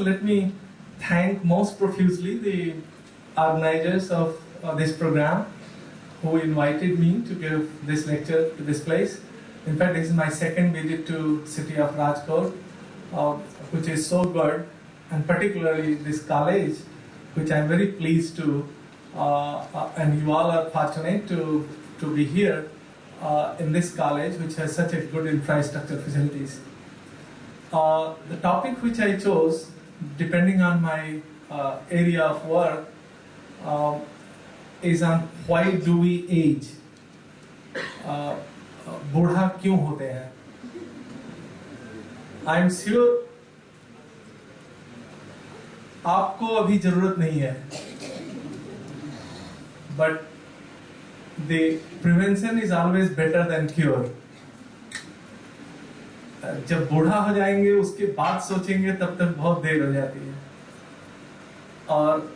let me thank most profusely the organizers of this program who invited me to give this lecture to this place. In fact, this is my second visit to city of Rajkot, which is so good, and particularly this college, which I'm very pleased to, and you all are fortunate to be here in this college, which has such a good infrastructure facilities. The topic which I chose, depending on my area of work, is on why do we age? बूढ़ा क्यों होते हैं? I am sure आपको अभी जरूरत नहीं है, but the prevention is always better than cure. जब बूढ़ा हो जाएंगे उसके बाद सोचेंगे तब तक बहुत देर हो जाती है. और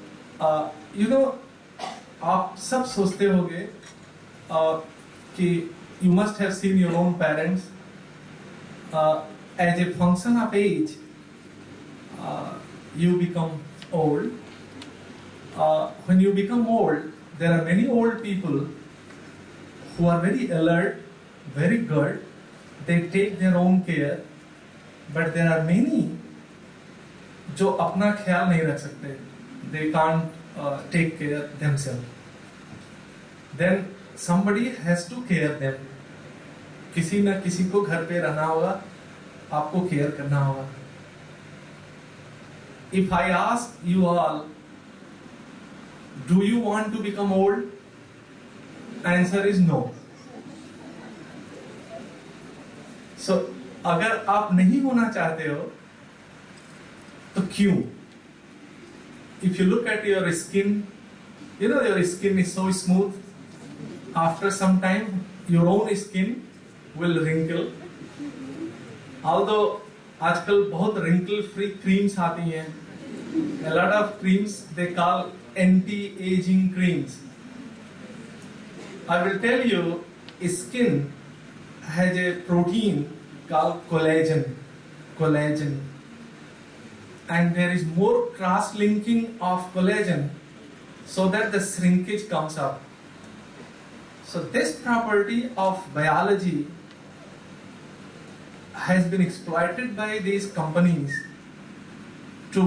आप सब सोचते होंगे कि you must have seen your own parents. As a function of age, you become old. When you become old, there are many old people who are very alert, very good. They take their own care, but there are many जो अपना ख्याल नहीं रख सकते. They can't take care themselves. Then somebody has to care them. किसी न किसी को घर पे रहना होगा, आपको केयर करना होगा. If I ask you all, do you want to become old? Answer is no. So अगर आप नहीं होना चाहते हो तो क्यों? If you look at your skin, your skin is so smooth. After some time, your own skin will wrinkle. Although आजकल बहुत wrinkle free creams आती हैं. A lot of creams they call anti-aging creams. I will tell you, skin has a protein called collagen, and there is more cross-linking of collagen so that the shrinkage comes up. So this property of biology has been exploited by these companies to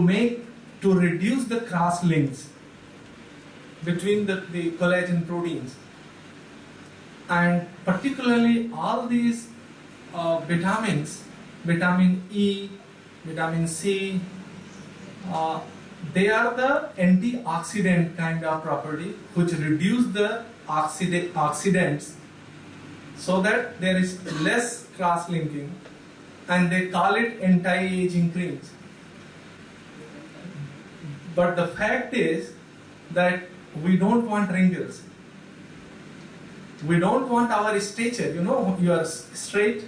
reduce the cross links between the collagen proteins, and particularly all these vitamins, vitamin E, vitamin C, they are the antioxidant kind of property which reduce the oxidants so that there is less cross-linking, and they call it anti-aging creams. But the fact is that we don't want wrinkles. We don't want our stature. You are straight,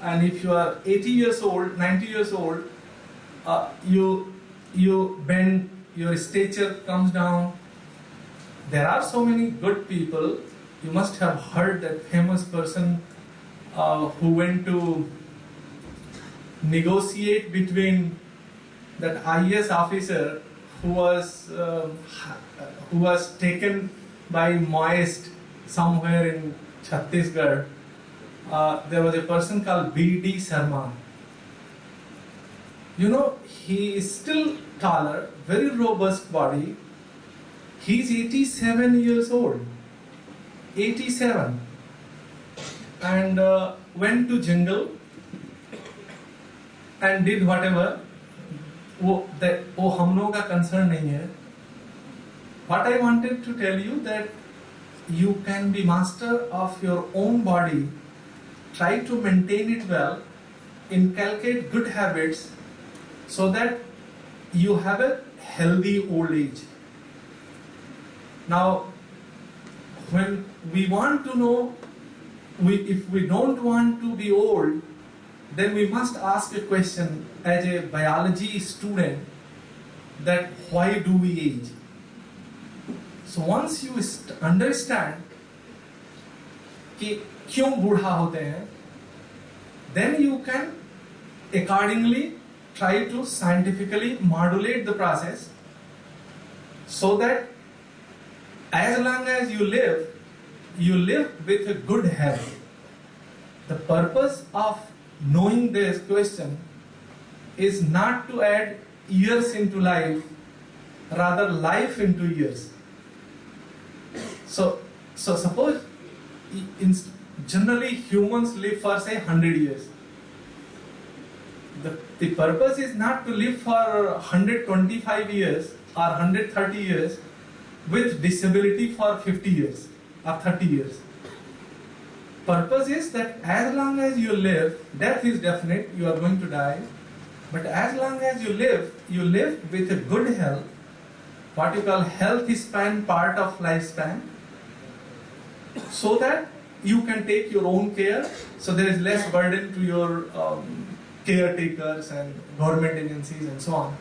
and if you are 80 years old, 90 years old, you bend, your stature comes down. There are so many good people. You must have heard that famous person who went to negotiate between that IAS officer who was taken by moist somewhere in Chhattisgarh. There was a person called B.D. Sharma. He is still taller, very robust body. He's 87 years old. 87. And went to jungle and did whatever. वो हम लोगों का concern नहीं है. What I wanted to tell you that you can be master of your own body. Try to maintain it well. Inculcate good habits so that you have a healthy old age. Now, when we want to know, if we don't want to be old, then we must ask a question as a biology student, that why do we age? So once you understand कि क्यों बूढ़ा होते हैं, then you can accordingly try to scientifically modulate the process so that as long as you live with a good health. The purpose of knowing this question is not to add years into life, rather life into years. So suppose generally humans live for say 100 years. The purpose is not to live for 125 years or 130 years with disability for 50 years or 30 years. Purpose is that as long as you live, death is definite, you are going to die, but as long as you live with a good health, what you call health span part of lifespan, so that you can take your own care, so there is less burden to your caretakers and government agencies and so on.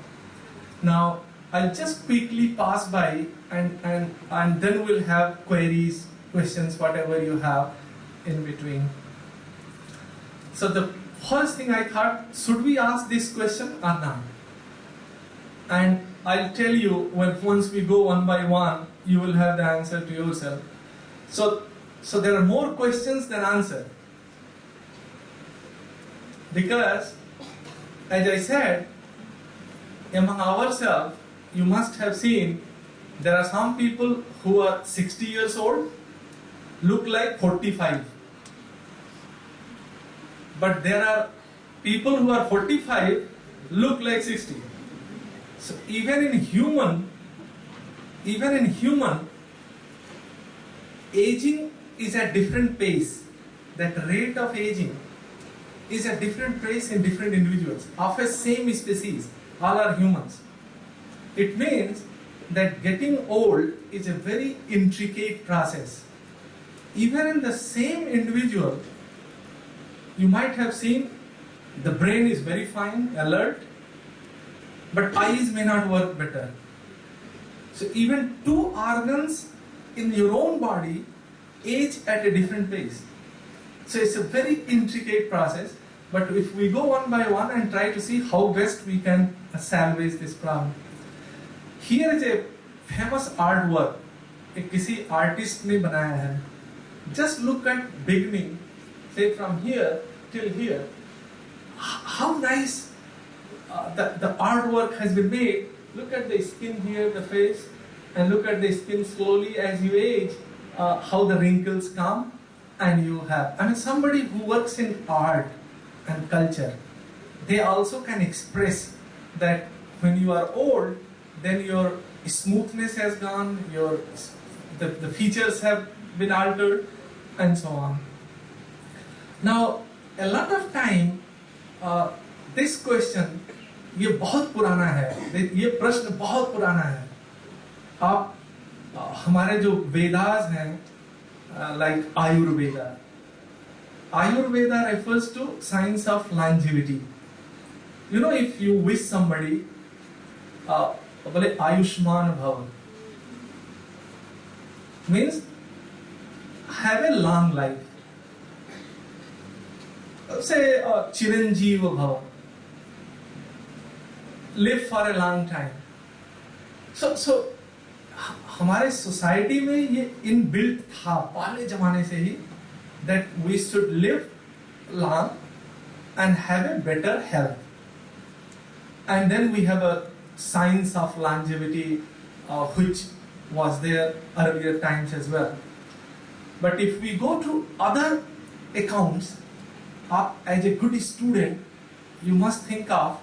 Now, I'll just quickly pass by and then we'll have queries, questions, whatever you have in between. So the first thing I thought, should we ask this question or not? And I'll tell you, once we go one by one, you will have the answer to yourself. So there are more questions than answers. Because, as I said, among ourselves, you must have seen there are some people who are 60 years old, look like 45. But there are people who are 45, look like 60. So even in human, aging is at different pace. That rate of aging is at different pace in different individuals of a same species. All are humans. It means that getting old is a very intricate process. Even in the same individual, you might have seen the brain is very fine, alert, but eyes may not work better. So even two organs in your own body age at a different pace. So it's a very intricate process, but if we go one by one and try to see how best we can salvage this problem. Here is a famous artwork, एक किसी artist ने बनाया है. Just look at beginning, say from here till here. How nice the artwork has been made. Look at the skin here, the face, and look at the skin slowly as you age, how the wrinkles come, and you have. I mean, somebody who works in art and culture, they also can express that when you are old, then your smoothness has gone, the features have been altered, and so on. Now, a lot of time, this question, ये बहुत पुराना है, ये प्रश्न बहुत पुराना है. आप हमारे जो वेदास हैं, like Ayurveda. Ayurveda refers to science of longevity. You know, if you wish somebody, बोले आयुष्मान भव, means have a long life. Say चिरंजीव भव, live for a long time. So हमारे सोसाइटी में ये इनबिल्ट था पहले जमाने से ही, that we should live long and have a better health. And then we have a science of longevity, which was there earlier times as well. But if we go to other accounts, as a good student, you must think of,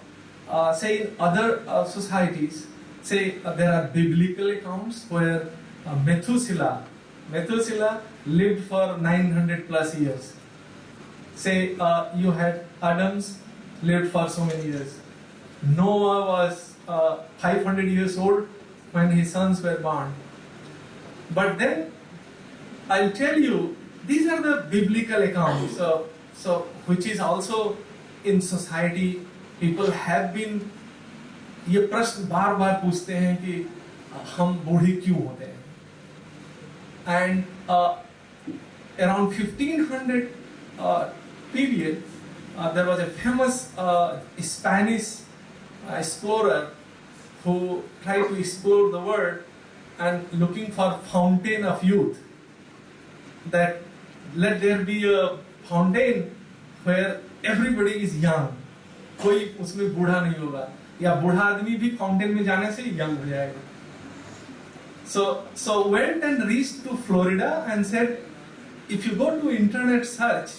say in other societies, say there are biblical accounts where Methuselah lived for 900 plus years. Say you had Adams lived for so many years. Noah was 500 years old when his sons were born. But then I'll tell you, these are the biblical accounts. So which is also in society, people have been, ये प्रश्न बार बार पूछते हैं कि हम बूढ़े क्यों होते हैं. And around 1500 period, there was a famous Spanish explorer who tried to explore the world and looking for fountain of youth. That let there be a fountain where everybody is young. कोई उसमें बूढ़ा नहीं होगा या बूढ़ा आदमी भी fountain में जाने से यंग हो जाएगा. So went and reached to Florida and said, if you go to internet search,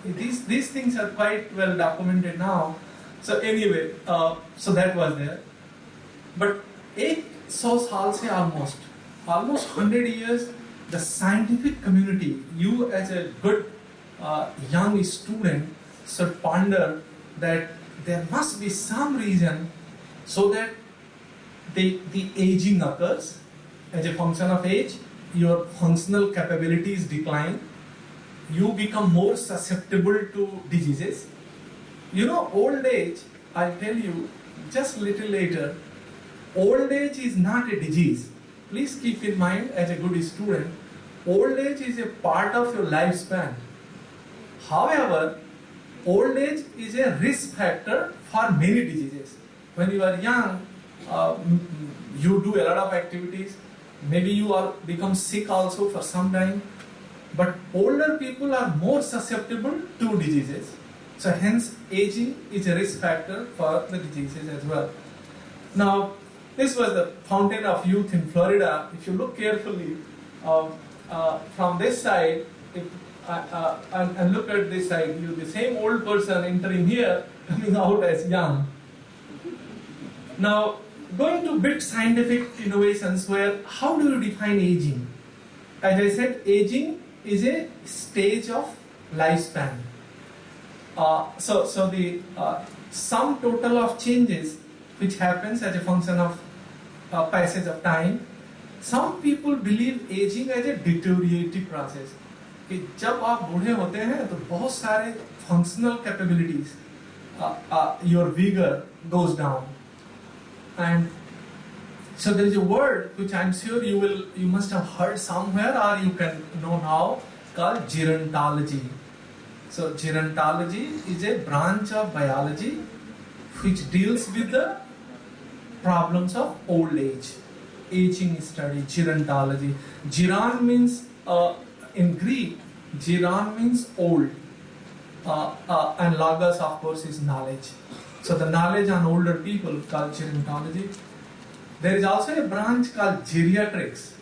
these things are quite well documented now. So anyway, so that was there. But 100 साल से almost 100 years, the scientific community, you as a good young student should ponder that there must be some reason so that the aging occurs. As a function of age, your functional capabilities decline. You become more susceptible to diseases. You know, old age, I'll tell you just a little later, old age is not a disease. Please keep in mind as a good student, old age is a part of your lifespan. However, old age is a risk factor for many diseases. When you are young, you do a lot of activities. Maybe you become sick also for some time. But older people are more susceptible to diseases. So hence, aging is a risk factor for the diseases as well. Now, this was the Fountain of Youth in Florida. If you look carefully from this side, and look at this side, the same old person entering here, coming out as young. Now, going to bit scientific innovations where, how do you define aging? As I said, aging is a stage of lifespan. So the sum total of changes which happens as a function of passage of time. Some people believe aging as a deteriorative process. कि जब आप बूढ़े होते हैं तो बहुत सारे functional capabilities, your vigor goes down. And so there is a word which I'm sure you must have heard somewhere or you can know now, called gerontology. So gerontology is a branch of biology which deals with the problems of old age, aging study, gerontology. Geron means, in Greek, geron means old, and logos of course is knowledge. So the knowledge on older people called gerontology. There is also a branch called geriatrics.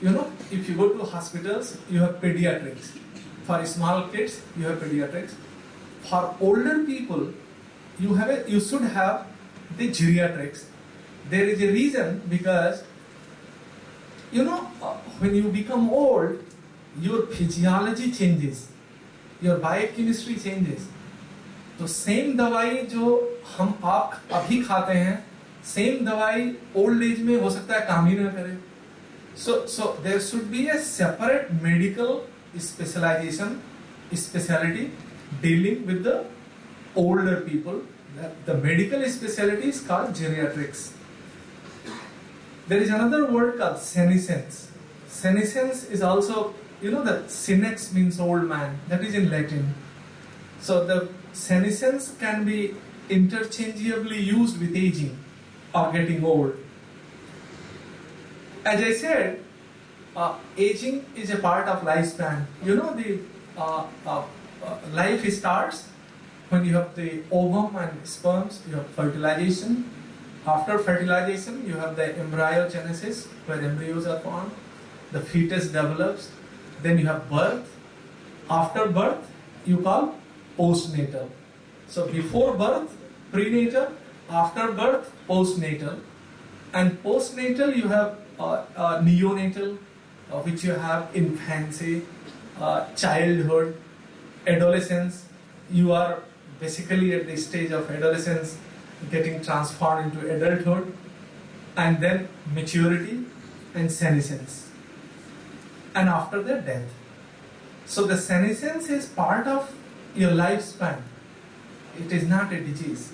You know, if you go to hospitals, you have pediatrics. For small kids, you have pediatrics. For older people, you should have the geriatrics. There is a reason because, you know, when you become old, your physiology changes, your biochemistry changes. तो same दवाई जो आप अभी खाते हैं, same दवाई old age में हो सकता है काम ही ना करे. So there should be a separate medical specialty dealing with the older people. The medical specialty is called geriatrics. There is another word called senescence. Senescence is also, you know, that senex means old man. That is in Latin. So the senescence can be interchangeably used with aging or getting old. As I said, aging is a part of lifespan. You know, the life starts when you have the ovum and sperms, you have fertilization. After fertilization, you have the embryogenesis, where embryos are formed. The fetus develops. Then you have birth. After birth, you call postnatal. So before birth, prenatal. After birth, postnatal. And postnatal, you have neonatal, which you have infancy, childhood, adolescence. You are basically at the stage of adolescence, getting transformed into adulthood, and then maturity and senescence. And after that, death. So the senescence is part of your lifespan. It is not a disease.